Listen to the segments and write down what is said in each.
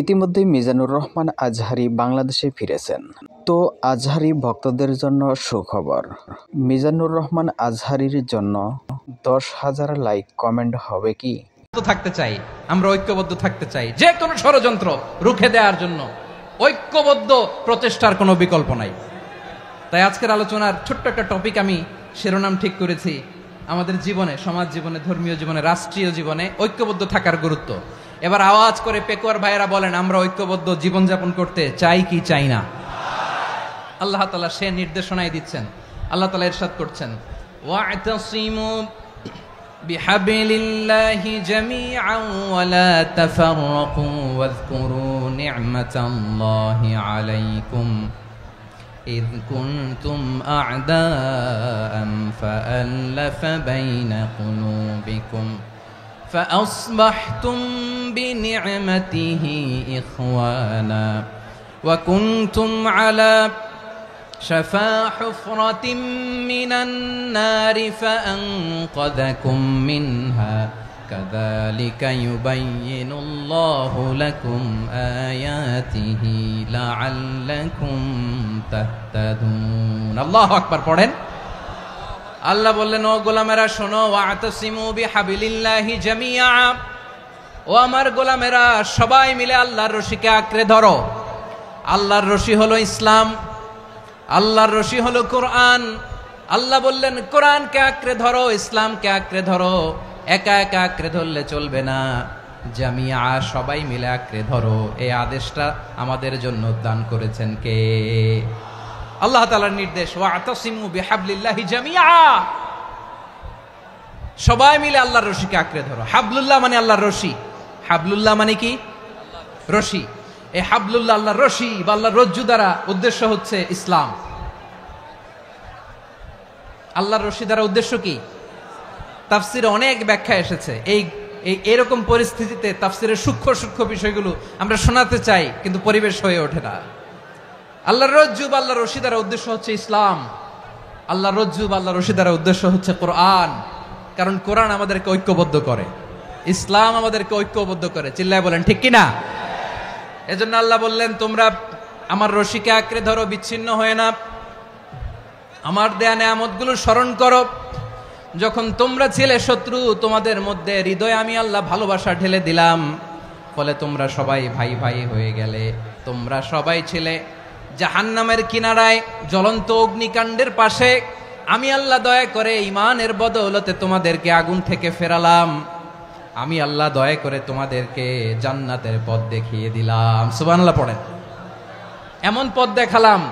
ইতিমধ্যেই মিজানুর রহমান আজহারী বাংলাদেশে ফিরেছেন। তো আজহারী ভক্তদের জন্য সুখবর, মিজানুর রহমান আজহারীর জন্য 10,000 লাইক কমেন্ট হবে কি? থাকতে চাই, আমরা ঐক্যবদ্ধ থাকতে চাই, যে কোনো ষড়যন্ত্র রুখে দেওয়ার জন্য ঐক্যবদ্ধ প্রচেষ্টার কোনো বিকল্প নাই। তাই আজকের আলোচনার ছোট্ট একটা টপিক আমি শিরোনাম ঠিক করেছি, আমাদের জীবনে, সমাজ জীবনে, ধর্মীয় জীবনে, রাষ্ট্রীয় জীবনে ঐক্যবদ্ধ থাকার গুরুত্ব। এবার আওয়াজ করে পেকুয়ার ভাইয়েরা বলেন, আমরা ঐক্যবদ্ধ জীবনযাপন করতে চাই কি চাই না? আল্লাহ তাআলা সে নির্দেশনাই দিচ্ছেন। আল্লাহ তাআলা ইরশাদ করছেন, ওয়া'তাসিমু বিহাবলিল্লাহি জামিআন ওয়া লা তাফাররাকু ওয়াযকুরু নি'মাতাল্লাহি আলাইকুম إذ كنتم أعداء فألف بين قلوبكم فأصبحتم بنعمته إخوانا وكنتم على شفا حفرة من النار فأنقذكم منها كذلك يبين الله لكم آياته لعلكم تهتدون। الله أكبر পড়েন। আল্লাহ বললেন, ও গোলামেরা শোনো, ওয়া'তাসিমু বিহাবলিল্লাহি জামিআ, ও আমার গোলামেরা সবাই মিলে আল্লাহর রশিকে আঁকড়ে ধরো। আল্লাহর রশি হলো ইসলাম, আল্লাহর রশি হলো কোরআন। আল্লাহ বললেন, কোরআনকে আঁকড়ে ধরো, ইসলামকে আঁকড়ে ধরো। একা একা আঁকড়ে ধরলে চলবে না, জামিআ সবাই মিলে আঁকড়ে ধরো। এই আদেশটা আমাদের জন্য দান করেছেন কে? আল্লাহ তাআলার নির্দেশ, ওয়া'তাসিমু বিহাবলিল্লাহি জামিআ, সবাই মিলে আল্লাহর রশিকে আঁকড়ে ধরো। হাবলুল্লাহ মানে আল্লাহর রশি। হাবলুল্লাহ মানে কি? রশি। এই হাবলুল্লাহ আল্লাহর রশি বা আল্লাহর রজ্জু দ্বারা উদ্দেশ্য হচ্ছে ইসলাম। আল্লাহর রশি দ্বারা উদ্দেশ্য কি? তাফসিরে অনেক ব্যাখ্যা এসেছে। এরকম পরিস্থিতিতে তাফসিরের সূক্ষ্ম সূক্ষ্ম বিষয়গুলো আমরা শোনাতে চাই, কিন্তু পরিবেশ হয়ে ওঠে না। আল্লাহর রজ্জু বা আল্লাহর রশি দ্বারা উদ্দেশ্য হচ্ছে ইসলাম। আল্লাহর রজ্জু বা আল্লাহর রশি দ্বারা উদ্দেশ্য হচ্ছে কোরআন। কারণ কোরআন আমাদেরকে ঐক্যবদ্ধ করে, ইসলাম আমাদেরকে ঐক্যবদ্ধ করে। চিল্লায় বলেন ঠিক কিনা? এজন্য আল্লাহ বললেন, তোমরা আমার রশিকে আঁকড়ে ধরো, বিচ্ছিন্ন হয়ে না। আমার দেয়া নেয়ামতগুলো স্মরণ করো। যখন তোমরা ছিলে শত্রু, তোমাদের মধ্যে হৃদয়ে আমি আল্লাহ ভালোবাসা ঢেলে দিলাম, ফলে তোমরা সবাই ভাই ভাই হয়ে গেলে। তোমরা সবাই ছিলে জাহান্নামের কিনারায়, জ্বলন্ত অগ্নিকাণ্ডের পাশে। আমি আল্লাহ দয়া করে ঈমানের বদৌলতে তোমাদেরকে আগুন থেকে ফেরালাম। আমি আল্লাহ দয়া করে তোমাদেরকে জান্নাতের পথ দেখিয়ে দিলাম। সুবহানাল্লাহ পড়েন। এমন পথ দেখালাম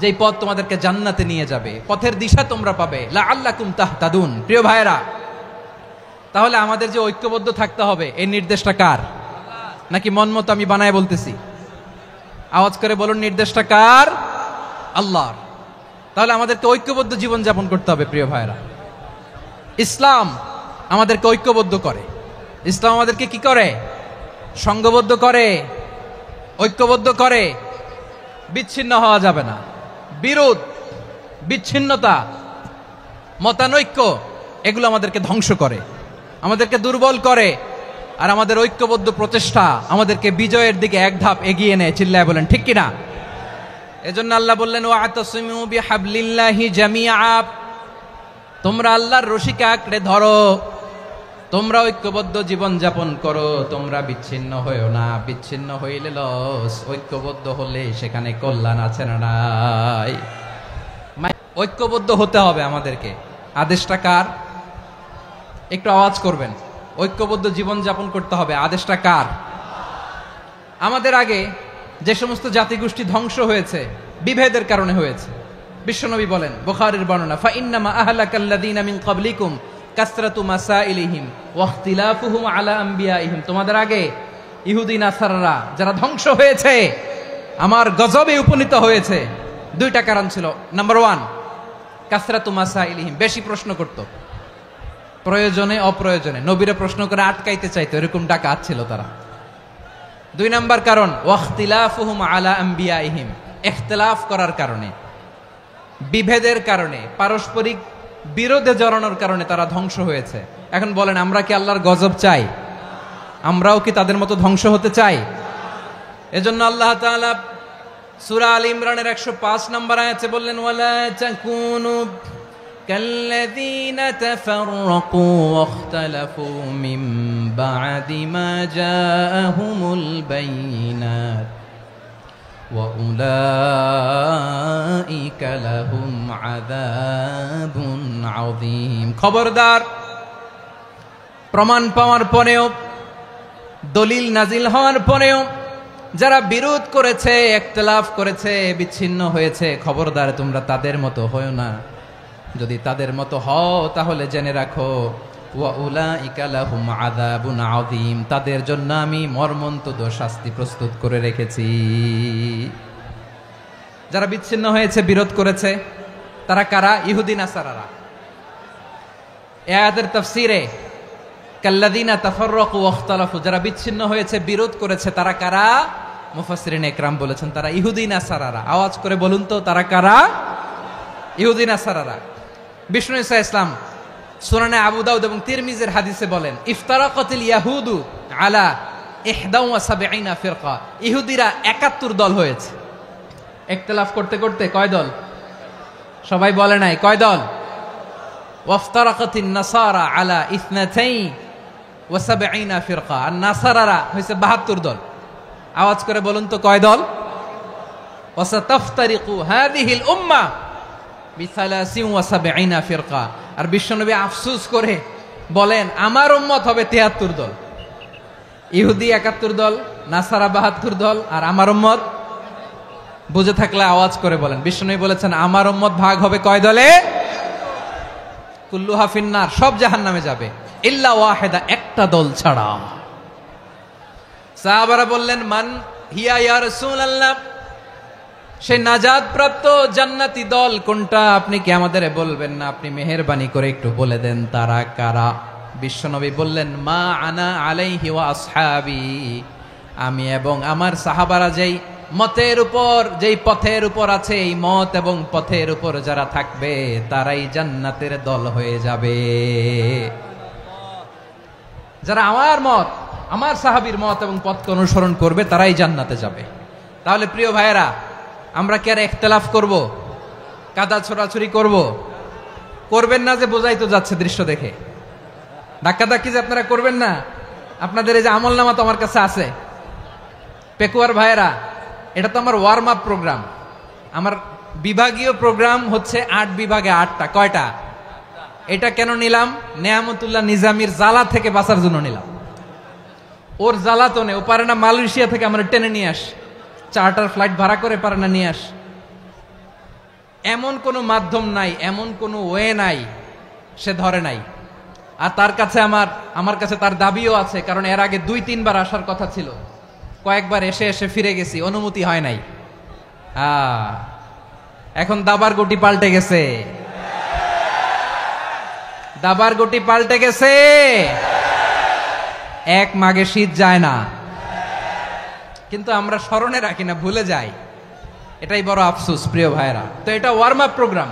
যেই পথ তোমাদেরকে জান্নাতে নিয়ে যাবে, পথের দিশা তোমরা পাবে। লাআল্লাকুম তাহতাদুন। প্রিয় ভাইরা, তাহলে আমাদের যে ঐক্যবদ্ধ থাকতে হবে, এই নির্দেশটা কার? নাকি মন মতো আমি বানায় বলতেছি? আওয়াজ করে বলুন, নির্দেশটা কার? আল্লাহর। তাহলে আমাদেরকে ঐক্যবদ্ধ জীবন যাপন করতে হবে। প্রিয় ভাইরা, ইসলাম আমাদেরকে ঐক্যবদ্ধ করে। ইসলাম আমাদেরকে কি করে? সংঘবদ্ধ করে, ঐক্যবদ্ধ করে। বিচ্ছিন্ন হওয়া যাবে না। বিরোধ, বিচ্ছিন্নতা, মতানৈক্য, এগুলো আমাদেরকে ধ্বংস করে, আমাদেরকে দুর্বল করে। আর আমাদের ঐক্যবদ্ধ প্রচেষ্টা আমাদেরকে বিজয়ের দিকে এক ধাপ এগিয়ে নেয়। চিল্লায় বলেন ঠিক কিনা? এজন্য আল্লাহ বললেন, ওয়া'তাসিমু বিহাবলিল্লাহি জামিআ, তোমরা আল্লাহর রশিকে আঁকড়ে ধরো, তোমরা ঐক্যবদ্ধ জীবন যাপন করো, তোমরা বিচ্ছিন্ন হইও না। বিচ্ছিন্ন হইলে লস, ঐক্যবদ্ধ হলে সেখানে কল্যাণ আছে না নাই? ঐক্যবদ্ধ হতে হবে আমাদেরকে। আদেশটা কার? একটু আওয়াজ করবেন। ঐক্যবদ্ধ জীবন যাপন করতে হবে, আদেশটা কার? আমাদের আগে যে সমস্ত জাতিগোষ্ঠী ধ্বংস হয়েছে, বিভেদের কারণে হয়েছে। বিশ্বনবী বলেন, বুখারীর বর্ণনা, ফাইন্নামা আহলাকাল্লাযীনা মিন ক্বাবলিকুম কাসরাতু মাসাইলিহিম ওয়া ইখতিলাফুহুম আলা আম্বিয়াইহিম। তোমাদের আগে ইহুদি নাসারারা যারা ধ্বংস হয়েছে, আমার গজবে উপনীত হয়েছে, দুইটা কারণ ছিল। নাম্বার 1, কাসরাতু মাসাইলিহিম, বেশি প্রশ্ন করত, প্রয়োজনে অপ্রয়োজনে নবীরে প্রশ্ন করে আটকাইতে চাইতো, এরকম ডাকাত ছিল তারা। 2 নাম্বার কারণ, ওয়া ইখতিলাফুহুম আলা আম্বিয়াইহিম, ইখতিলাফ করার কারণে, বিভেদের কারণে, পারস্পরিক বিরোধে জড়ানোর কারণে তারা ধ্বংস হয়েছে। এখন বলেন, আমরা কি আল্লাহর গজব চাই? আমরাও কি তাদের মতো ধ্বংস হতে চাই? এজন্য আল্লাহ তাআলা সূরা আল ইমরানের 105 নম্বর আয়াতে বললেন ওয়ালা তাকুনু কাল্লাযীনা তাফাররাকু ওয়াখতালাফু মিন বা'দি মা জাআহুমুল বাইয়িনাত ওয়া উলাইকা লাহুম আযাবুন আযীম। খবরদার, প্রমাণ পাওয়ার পরেও, দলিল নাজিল হওয়ার পরেও যারা বিরোধ করেছে, ইখতিলাফ করেছে, বিচ্ছিন্ন হয়েছে, খবরদার তোমরা তাদের মতো হয়ো না। যদি তাদের মতো হও তাহলে জেনে রাখো ওয়া উলাইকা লাহুম আযাবুন আযীম, তাদের জন্য আমি মর্মন্তুদ শাস্তি প্রস্তুত করে রেখেছি। যারা বিচ্ছিন্ন হয়েছে, বিরোধ করেছে, তারা কারা? ইহুদি নাসারারা। এই আয়াতের তাফসীরে কাল্লাযীনা তাফাররাকু ওয়াখতালাফু, যারা বিচ্ছিন্ন হয়েছে, বিরোধ করেছে, তারা কারা? মুফাসসিরিন ইকরাম বলেছেন তারা ইহুদি নাসারারা। আওয়াজ করে বলুন তো, তারা কারা? ইহুদি নাসারারা। বিষ্ণু ঈসা ইসলাম সুনানে আবু দাউদ এবং তিরমিজির হাদিসে বলেন ইফতারাকাতিল ইয়াহুদু আলা 71 ফিরকা, ইহুদিরা 71 দল হয়েছে। ইখতিলাফ করতে করতে কয় দল? সবাই বলে নাই, কয় দল? ওয়াফতারাকাতিন নাসারা আলা 72 ফিরকা, আর নাসারারা হয়েছে 72 দল। আওয়াজ করে বলুন তো, কয় দল? ওয়াসাতাফতারিকু হাযিহিল উম্মাহ বি73 ফিরকা। আর বিশ্বনবী আফসোস করে বলেন আমার উম্মত হবে 73 দল। ইহুদি 71 দল, নাসারা 72 দল, আর আমার উম্মত, বুঝে থাকলে আওয়াজ করে বলেন। বিশ্বনবী বলেছেন আমার উম্মত ভাগ হবে কয় দলে? কুল্লুহা ফিন্নার, সব জাহান্নামে যাবে, ইল্লা ওয়াহিদা, একটা দল ছাড়া। সাহাবারা বললেন মান হিয়া ইয়া রাসূলুল্লাহ, সেই নাজাত প্রাপ্ত জান্নাতি দল কোনটা? আপনি কি আমাদের বলবেন না? আপনি মেহেরবানি করে একটু বলে দেন তারা কারা। বিশ্বনবী বললেন মা আনা আলাইহি ওয়া আসহাবি, আমি এবং আমার সাহাবারা যেই মতের উপর, যেই পথের উপর আছে, এই মত এবং পথের উপর যারা থাকবে তারাই জান্নাতের দল হয়ে যাবে। যারা আমার মত, আমার সাহাবীর মত এবং পথকে অনুসরণ করবে তারাই জান্নাতে যাবে। তাহলে প্রিয় ভাইয়েরা, আমরা কি আর ইখতিলাফ করব? কাদা ছোড়াছুরি করব? করবেন না যে বোঝাই তো যাচ্ছে দৃশ্য দেখে। ধাক্কাধাক্কি যে আপনারা করবেন না। আপনাদের এই যে আমলনামা তো আমার কাছে আছে। পেকুয়ার ভাইয়েরা, এটা তো আমার ওয়ার্ম আপ প্রোগ্রাম। আমার বিভাগীয় প্রোগ্রাম হচ্ছে 8 বিভাগে 8টা। কয়টা? এটা কেন নিলাম? নেয়ামতুল্লাহ নিজামীর জ্বালা থেকে বাঁচার জন্য নিলাম। ওর জ্বালাতনে ও পারে না মালয়েশিয়া থেকে আমরা টেনে নিয়ে আস, চার্টার ফ্লাইট ভাড়া করে পারে না নিয়ে আস। এমন কোনো মাধ্যম নাই, এমন কোনো ওয়ে নাই সে ধরে নাই। আর তার কাছে আমার কাছে তার দাবিও আছে, কারণ এর আগে 2-3 বার আসার কথা ছিল। কয়েকবার এসে এসে ফিরে গেছি, অনুমতি হয় নাই। এখন দাবার গুটি পাল্টে গেছে, দাবার গুটি পাল্টে গেছে। এক মাঘে শীত যায় না, কিন্তু আমরা স্মরণে রাখি না, ভুলে যাই। এটাই বড় আফসোস প্রিয় ভাইরা। তো এটা ওয়ার্ম আপ প্রোগ্রাম।